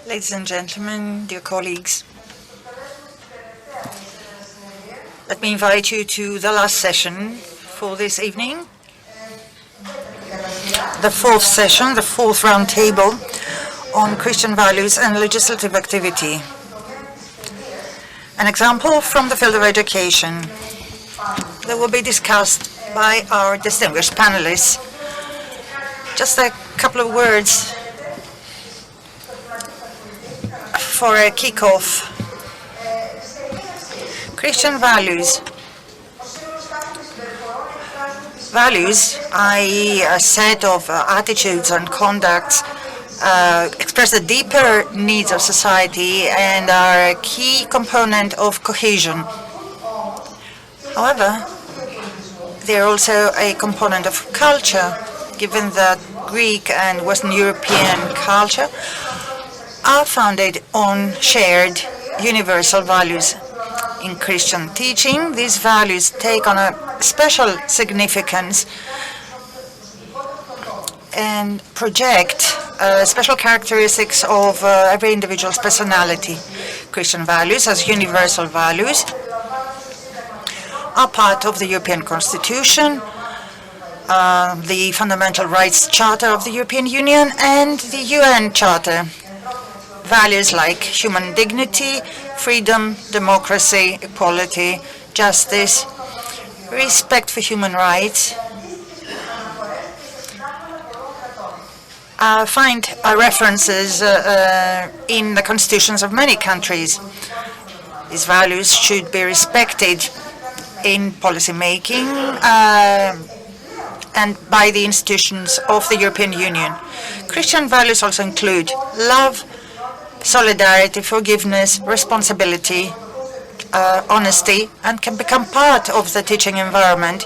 Ladies and gentlemen, dear colleagues, let me invite you to the last session for this evening. The fourth session, the fourth round table on Christian values and legislative activity. An example from the field of education that will be discussed by our distinguished panelists. Just a couple of words for a kickoff. Christian values. Values, i.e. a set of attitudes and conducts, express the deeper needs of society and are a key component of cohesion. However, they are also a component of culture, given that Greek and Western European culture are founded on shared universal values. In Christian teaching, these values take on a special significance and project special characteristics of every individual's personality. Christian values, as universal values, are part of the European Constitution, the Fundamental Rights Charter of the European Union, and the UN Charter. Values like human dignity, freedom, democracy, equality, justice, respect for human rights, find references in the constitutions of many countries. These values should be respected in policy making and by the institutions of the European Union. Christian values also include love, solidarity, forgiveness, responsibility, honesty, and can become part of the teaching environment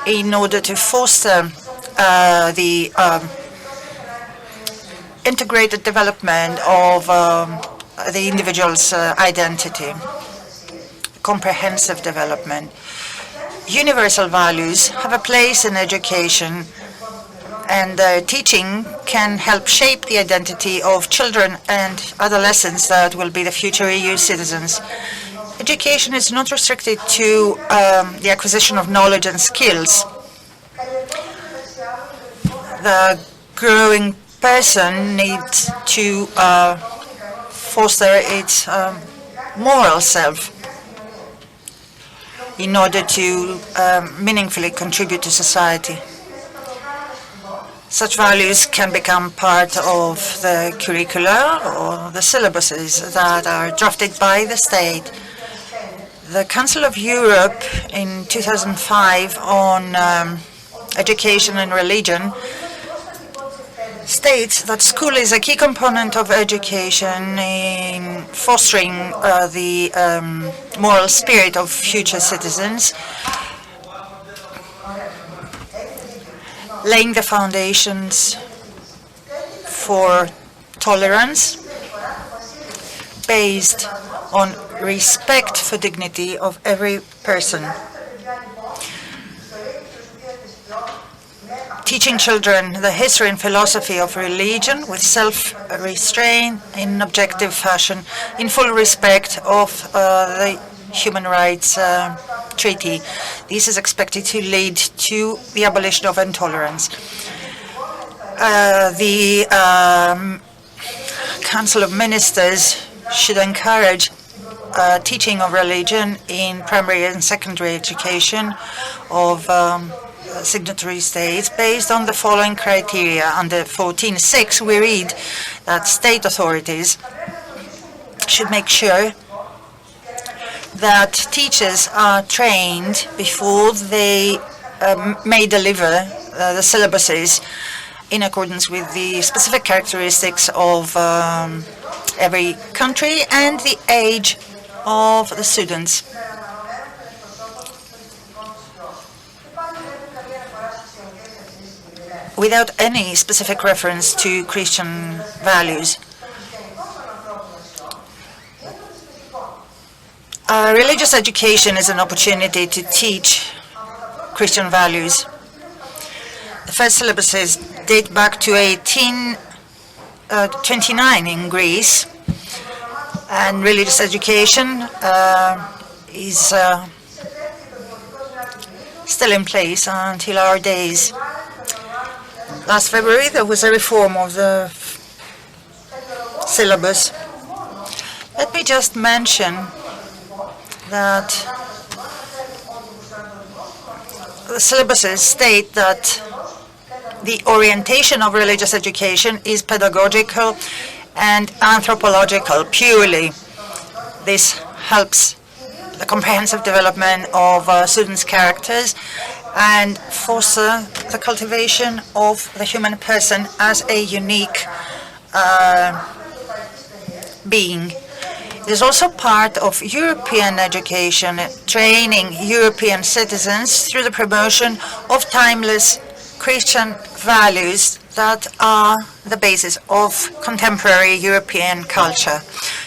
in order to foster the integrated development of the individual's identity, comprehensive development. Universal values have a place in education, and teaching can help shape the identity of children and adolescents that will be the future EU citizens. Education is not restricted to the acquisition of knowledge and skills. The growing person needs to foster its moral self in order to meaningfully contribute to society. Such values can become part of the curricula or the syllabuses that are drafted by the state. The Council of Europe in 2005 on education and religion states that school is a key component of education in fostering the moral spirit of future citizens, laying the foundations for tolerance based on respect for dignity of every person. Teaching children the history and philosophy of religion with self-restraint in objective fashion, in full respect of the Human Rights Treaty. This is expected to lead to the abolition of intolerance. The Council of Ministers should encourage teaching of religion in primary and secondary education of signatory states based on the following criteria. Under 14.6, we read that state authorities should make sure that teachers are trained before they may deliver the syllabuses in accordance with the specific characteristics of every country and the age of the students. Without any specific reference to Christian values. Religious education is an opportunity to teach Christian values. The first syllabuses date back to 1829 in Greece, and religious education is still in place until our days. Last February there was a reform of the syllabus. Let me just mention that the syllabuses state that the orientation of religious education is pedagogical and anthropological purely. This helps the comprehensive development of students' characters and foster the cultivation of the human person as a unique being. It is also part of European education, training European citizens through the promotion of timeless Christian values that are the basis of contemporary European culture.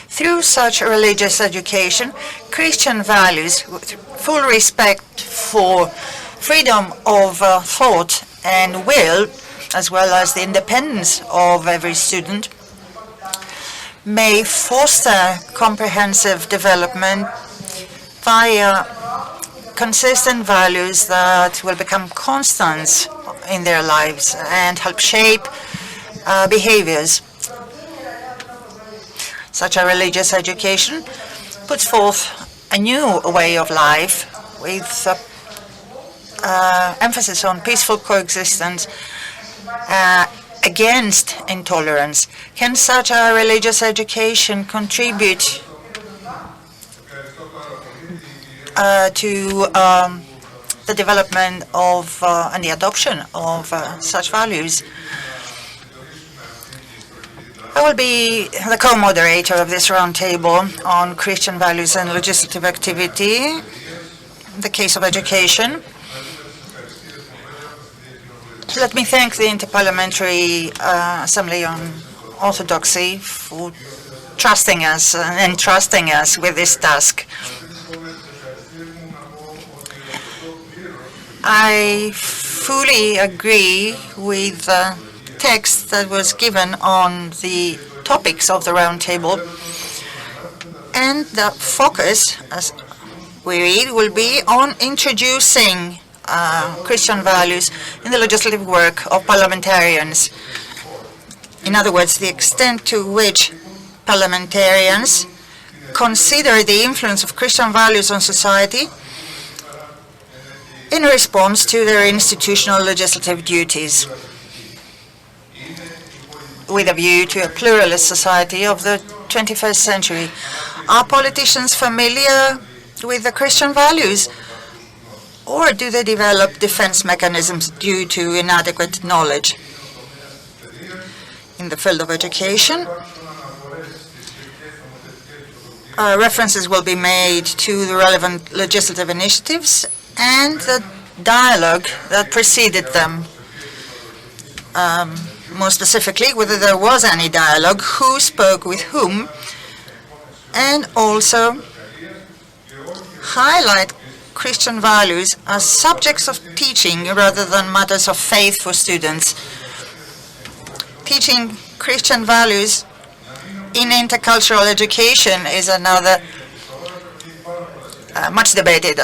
Through such religious education, Christian values with full respect for freedom of thought and will, as well as the independence of every student, may foster comprehensive development via consistent values that will become constants in their lives and help shape behaviors. Such a religious education puts forth a new way of life with emphasis on peaceful coexistence against intolerance. Can such a religious education contribute to the development of and the adoption of such values? I will be the co-moderator of this roundtable on Christian values and legislative activity, in the case of education. Let me thank the Interparliamentary Assembly on Orthodoxy for trusting us and entrusting us with this task. I fully agree with the text that was given on the topics of the roundtable, and the focus, as we read, will be on introducing Christian values in the legislative work of parliamentarians. In other words, the extent to which parliamentarians consider the influence of Christian values on society in response to their institutional legislative duties, with a view to a pluralist society of the 21st century. Are politicians familiar with the Christian values, or do they develop defense mechanisms due to inadequate knowledge? In the field of education, references will be made to the relevant legislative initiatives and the dialogue that preceded them. More specifically, whether there was any dialogue, who spoke with whom, and also highlight Christian values as subjects of teaching rather than matters of faith for students. Teaching Christian values in intercultural education is another much debated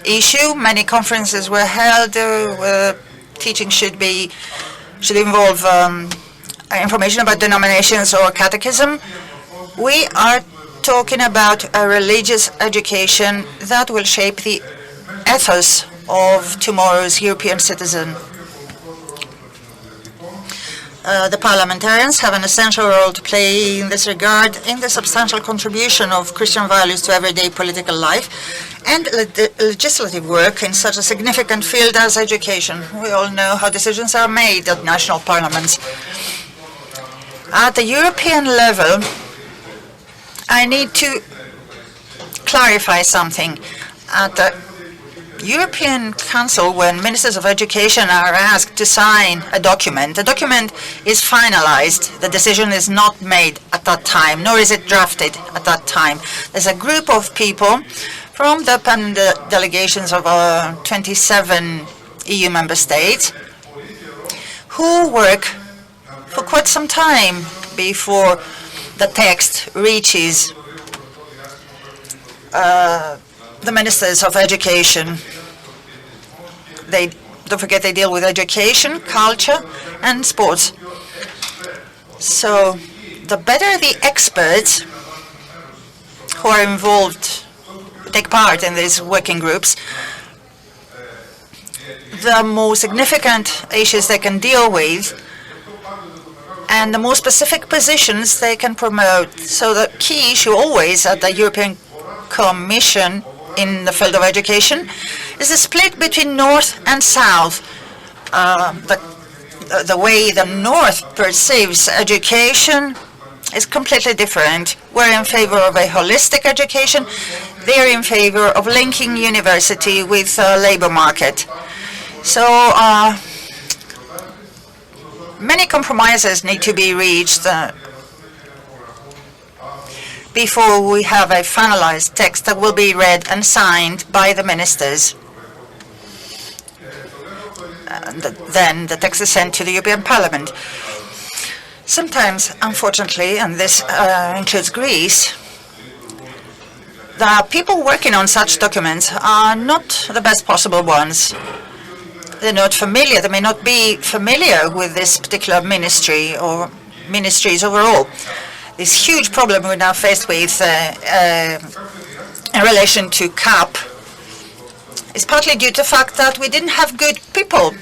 issue. Many conferences were held where teaching should involve information about denominations or catechism. We are talking about a religious education that will shape the ethos of tomorrow's European citizen. The parliamentarians have an essential role to play in this regard in the substantial contribution of Christian values to everyday political life and legislative work in such a significant field as education. We all know how decisions are made at national parliaments. At the European level, I need to clarify something. At the European Council, when ministers of education are asked to sign a document, the document is finalized. The decision is not made at that time, nor is it drafted at that time. There's a group of people from the delegations of 27 EU member states who work for quite some time before the text reaches the ministers of education. Don't forget, they deal with education, culture, and sports. So the better the experts who are involved take part in these working groups, the more significant issues they can deal with, and the more specific positions they can promote. So the key issue always at the European Commission in the field of education is the split between North and South. The way the North perceives education is completely different. We're in favor of a holistic education. They're in favor of linking university with the labor market. So many compromises need to be reached before we have a finalized text that will be read and signed by the ministers. And then the text is sent to the European Parliament. Sometimes, unfortunately, and this includes Greece, the people working on such documents are not the best possible ones. They're not familiar, they may not be familiar with this particular ministry or ministries overall. This huge problem we're now faced with in relation to CAP is partly due to the fact that we didn't have good people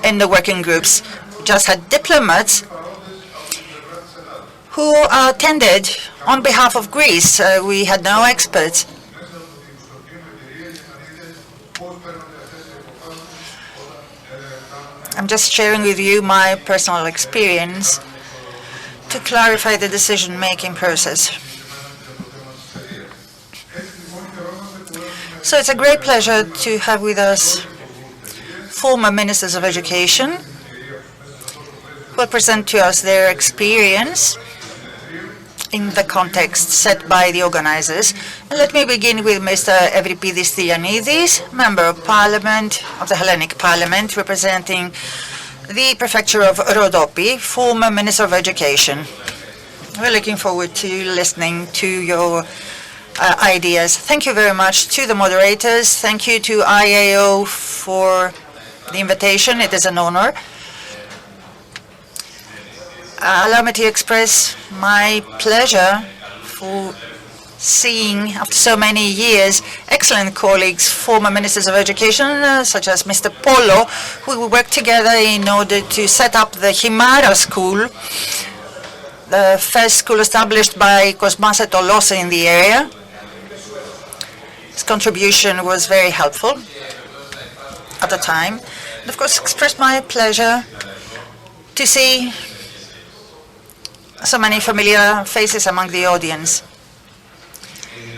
in the working groups. We just had diplomats who attended on behalf of Greece. We had no experts. I'm just sharing with you my personal experience to clarify the decision-making process. So it's a great pleasure to have with us former ministers of education who will present to us their experience in the context set by the organizers. And let me begin with Mr. Evripidis Theanidis, Member of Parliament of the Hellenic Parliament, representing the Prefecture of Rhodope, former Minister of Education. We're looking forward to listening to your ideas. Thank you very much to the moderators. Thank you to I.A.O. for the invitation. It is an honor. Allow me to express my pleasure for seeing, after so many years, excellent colleagues, former ministers of education, such as Mr. Polo, who worked together in order to set up the Himara School, the first school established by Kosmas Tolosa in the area. His contribution was very helpful at the time. And of course, expressed my pleasure to see so many familiar faces among the audience.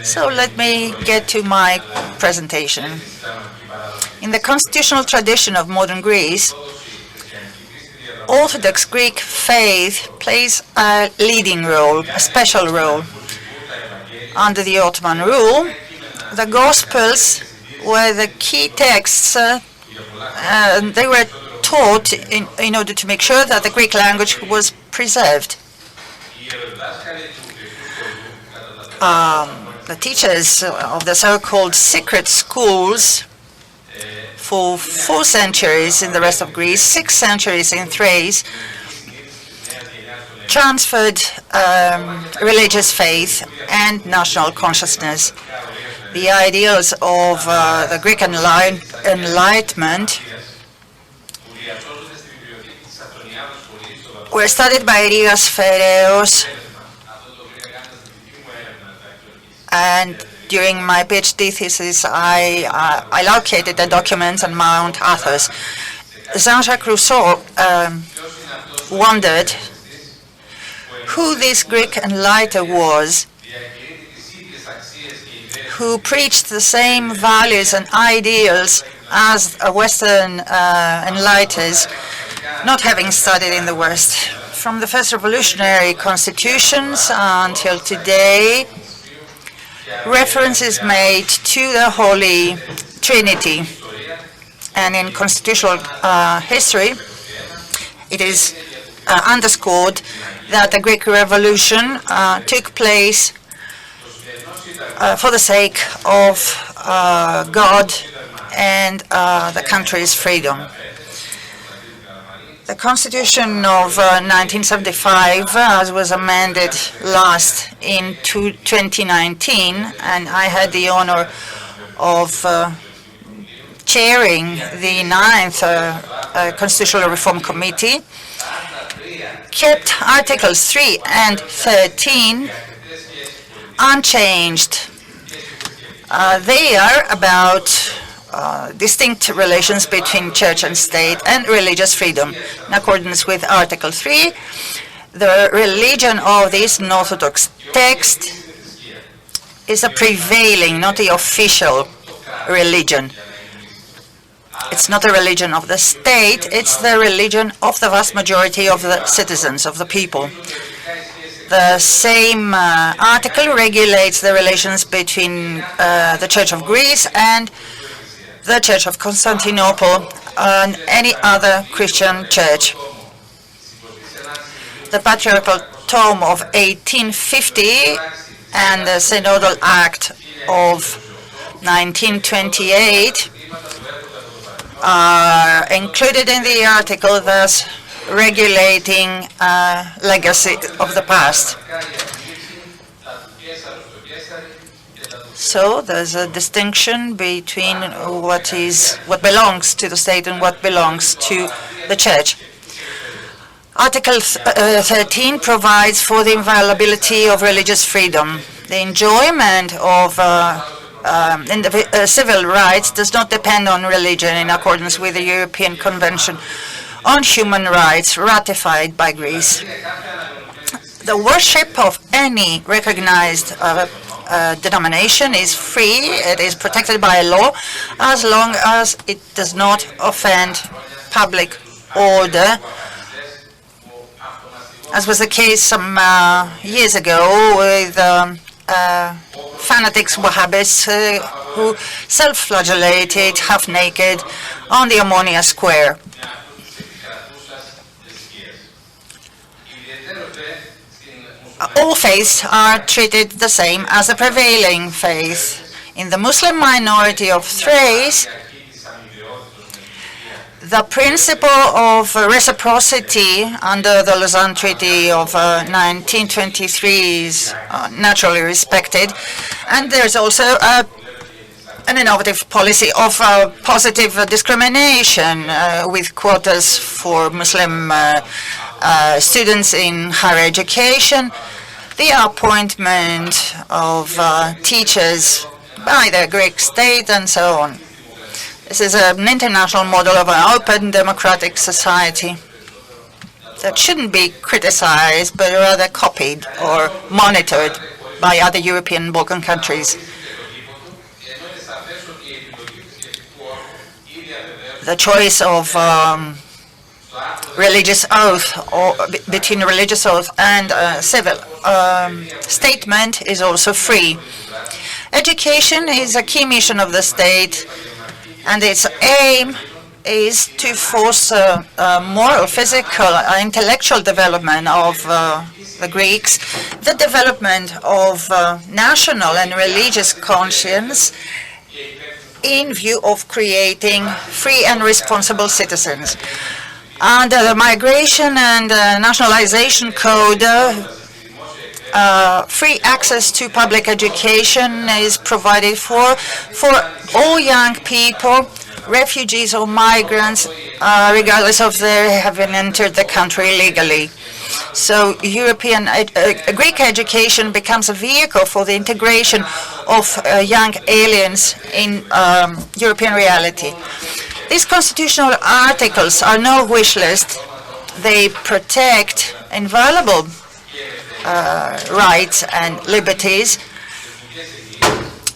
So let me get to my presentation. In the constitutional tradition of modern Greece, Orthodox Greek faith plays a leading role, a special role. Under the Ottoman rule, the Gospels were the key texts, and they were taught in order to make sure that the Greek language was preserved. The teachers of the so-called secret schools for 4 centuries in the rest of Greece, 6 centuries in Thrace, transferred religious faith and national consciousness. The ideals of the Greek Enlightenment were studied by Rigas, and during my PhD thesis, I located the documents on Mount Athos. Jean-Jacques Rousseau wondered who this Greek enlightenor was, who preached the same values and ideals as Western enlighteners, not having studied in the West. From the first revolutionary constitutions until today, reference is made to the Holy Trinity. And in constitutional history, It is underscored that the Greek Revolution took place for the sake of God and the country's freedom. The Constitution of 1975, as was amended last in 2019, and I had the honor of chairing the 9th Constitutional Reform Committee, kept Articles 3 and 13 unchanged. They are about distinct relations between church and state and religious freedom. In accordance with Article 3, the religion of this Orthodox text is a prevailing, not the official religion. It's not a religion of the state, it's the religion of the vast majority of the citizens, of the people. The same article regulates the relations between the Church of Greece and the Church of Constantinople and any other Christian church. The Patriarchal Tome of 1850 and the Synodal Act of 1928 are included in the article, thus regulating legacy of the past. So there's a distinction between what belongs to the state and what belongs to the church. Article 13 provides for the inviolability of religious freedom. The enjoyment of civil rights does not depend on religion in accordance with the European Convention on Human Rights ratified by Greece. The worship of any recognized denomination is free. It is protected by law as long as it does not offend public order, as was the case some years ago with fanatics Wahhabis who self-flagellated half-naked on the Ammonia Square. All faiths are treated the same as the prevailing faith. In the Muslim minority of Thrace, the principle of reciprocity under the Lausanne Treaty of 1923 is naturally respected, and there's also an innovative policy of positive discrimination with quotas for Muslim students in higher education, the appointment of teachers by the Greek state, and so on. This is an international model of an open democratic society that shouldn't be criticized, but rather copied or monitored by other European Balkan countries. The choice of religious oath, or between religious oath and civil statement, is also free. Education is a key mission of the state, and its aim is to force moral, physical, intellectual development of the Greeks, the development of national and religious conscience in view of creating free and responsible citizens. Under the Migration and Nationalization Code, free access to public education is provided for all young people, refugees or migrants, regardless of their having entered the country legally. So Greek education becomes a vehicle for the integration of young aliens in European reality. These constitutional articles are no wish list. They protect inviolable rights and liberties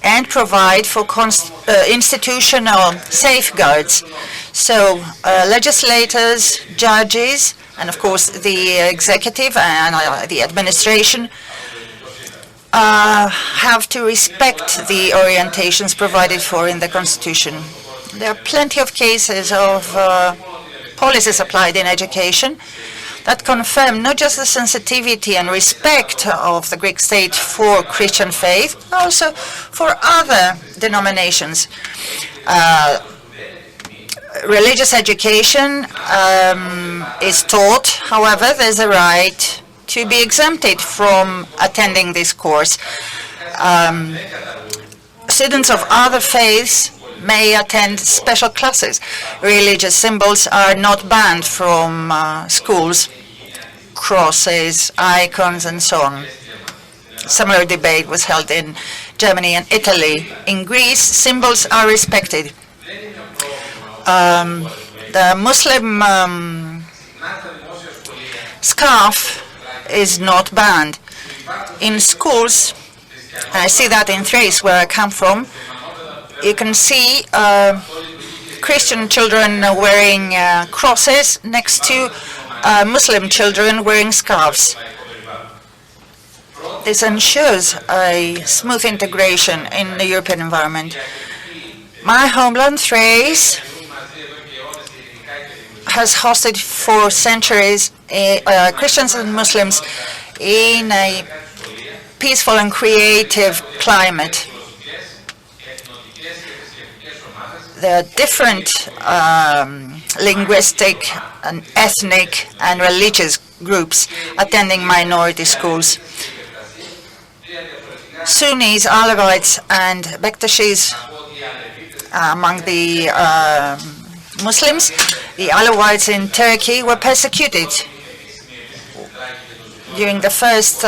and provide for institutional safeguards. So legislators, judges, and of course the executive and the administration have to respect the orientations provided for in the Constitution. There are plenty of cases of policies applied in education that confirm not just the sensitivity and respect of the Greek state for Christian faith, but also for other denominations. Religious education is taught. However, there's a right to be exempted from attending this course. Students of other faiths may attend special classes. Religious symbols are not banned from schools, crosses, icons, and so on. Similar debate was held in Germany and Italy. In Greece, symbols are respected. The Muslim scarf is not banned. In schools, I see that in Thrace, where I come from, you can see Christian children wearing crosses next to Muslim children wearing scarves. This ensures a smooth integration in the European environment. My homeland, Thrace, has hosted for centuries Christians and Muslims in a peaceful and creative climate. There are different linguistic and ethnic and religious groups attending minority schools. Sunnis, Alawites, and Bektashis among the Muslims. The Alawites in Turkey were persecuted. During the first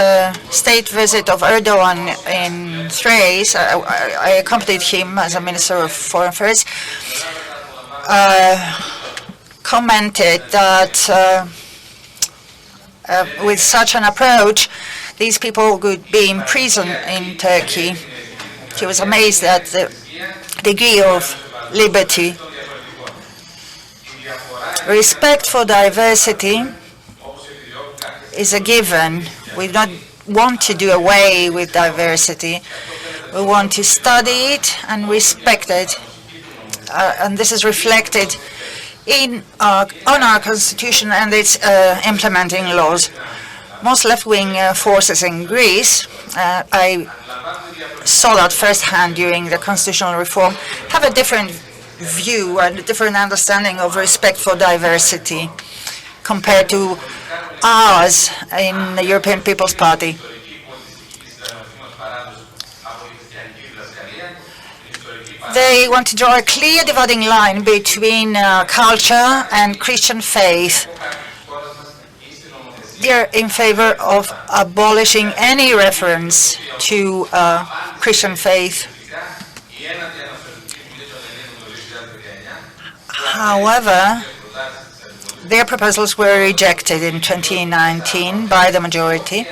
state visit of Erdogan in Thrace, I accompanied him as a Minister of Foreign Affairs, commented that with such an approach, these people would be in prison in Turkey. He was amazed at the degree of liberty. Respect for diversity is a given. We don't want to do away with diversity. We want to study it and respect it. And this is reflected on our constitution and its implementing laws. Most left-wing forces in Greece, I saw that firsthand during the constitutional reform, have a different view and a different understanding of respect for diversity compared to ours in the European People's Party. They want to draw a clear dividing line between culture and Christian faith. They're in favor of abolishing any reference to Christian faith. However, their proposals were rejected in 2019 by the majority,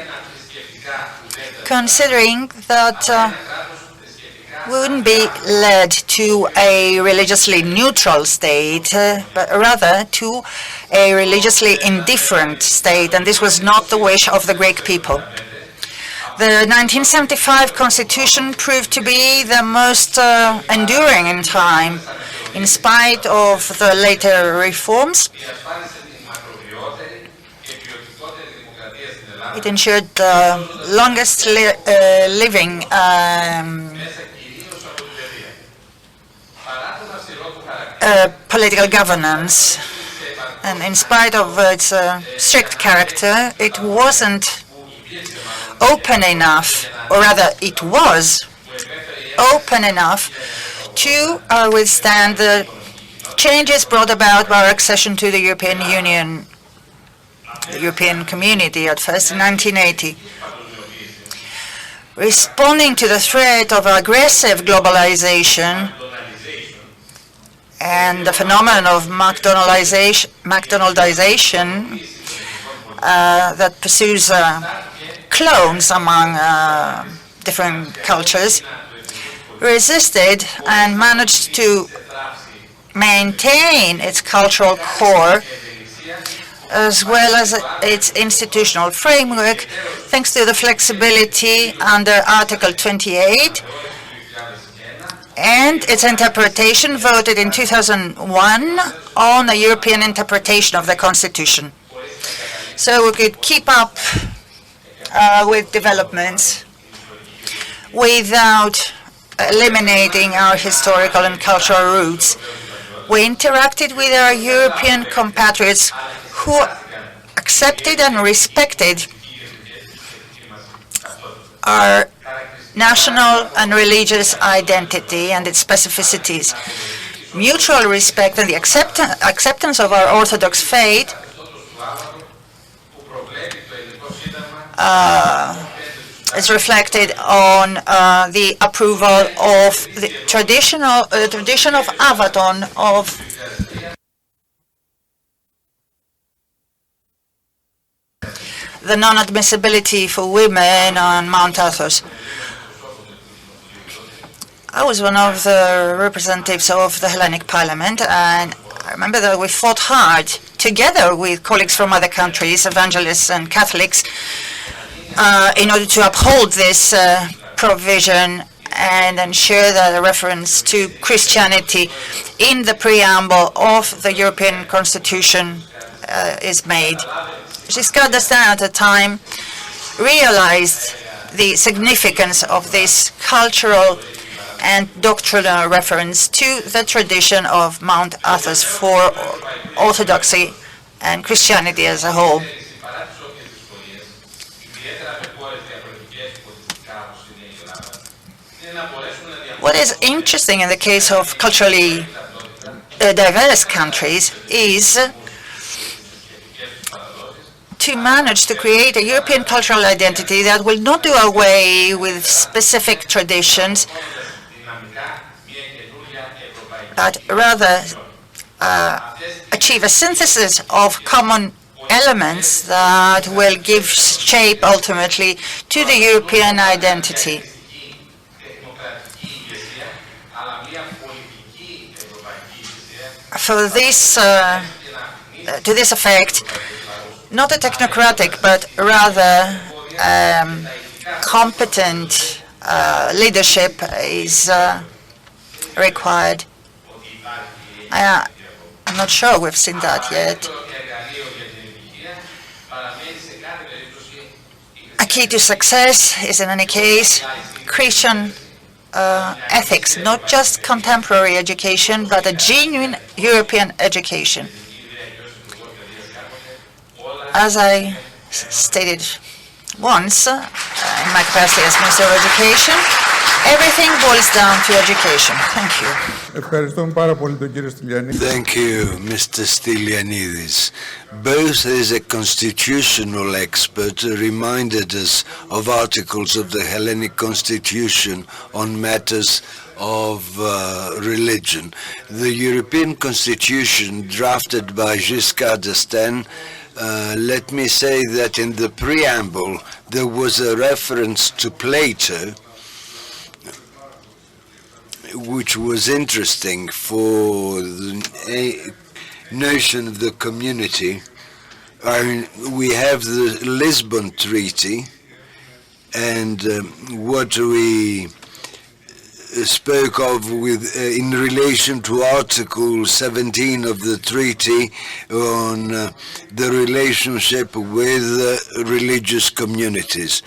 considering that we wouldn't be led to a religiously neutral state, but rather to a religiously indifferent state, and this was not the wish of the Greek people. The 1975 constitution proved to be the most enduring in time, in spite of the later reforms. It ensured the longest living political governance, and in spite of its strict character, it wasn't open enough, or rather it was open enough to withstand the changes brought about by our accession to the European Union, the European Community at first in 1980. Responding to the threat of aggressive globalization and the phenomenon of McDonaldization that pursues clones among different cultures, resisted and managed to maintain its cultural core as well as its institutional framework, thanks to the flexibility under Article 28 and its interpretation, voted in 2001 on a European interpretation of the Constitution. So we could keep up with developments without eliminating our historical and cultural roots. We interacted with our European compatriots who accepted and respected our national and religious identity and its specificities. Mutual respect and the acceptance of our Orthodox faith is reflected on the approval of the tradition of Avaton of the non-admissibility for women on Mount Athos. I was one of the representatives of the Hellenic Parliament, and I remember that we fought hard together with colleagues from other countries, evangelists and Catholics, in order to uphold this provision and ensure that a reference to Christianity in the preamble of the European Constitution is made. Giscard d'Estaing at the time realized the significance of this cultural and doctrinal reference to the tradition of Mount Athos for Orthodoxy and Christianity as a whole. What is interesting in the case of culturally diverse countries is to manage to create a European cultural identity that will not do away with specific traditions, but rather achieve a synthesis of common elements that will give shape ultimately to the European identity. For this, to this effect, not a technocratic, but rather competent leadership is required. I'm not sure we've seen that yet. A key to success is, in any case, Christian ethics, not just contemporary education, but a genuine European education. As I stated once in my capacity as Minister of Education, everything boils down to education. Thank you. Thank you, Mr. Stylianidis. Both as a constitutional expert reminded us of articles of the Hellenic Constitution on matters of religion. The European Constitution drafted by Giscard d'Estaing, let me say that in the preamble there was a reference to Plato, which was interesting for the notion of the community. We have the Lisbon Treaty, and what we spoke of with in relation to Article 17 of the treaty on the relationship with religious communities.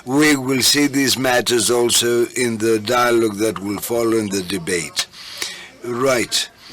We will see these matters also in the dialogue that will follow in the debate. Right.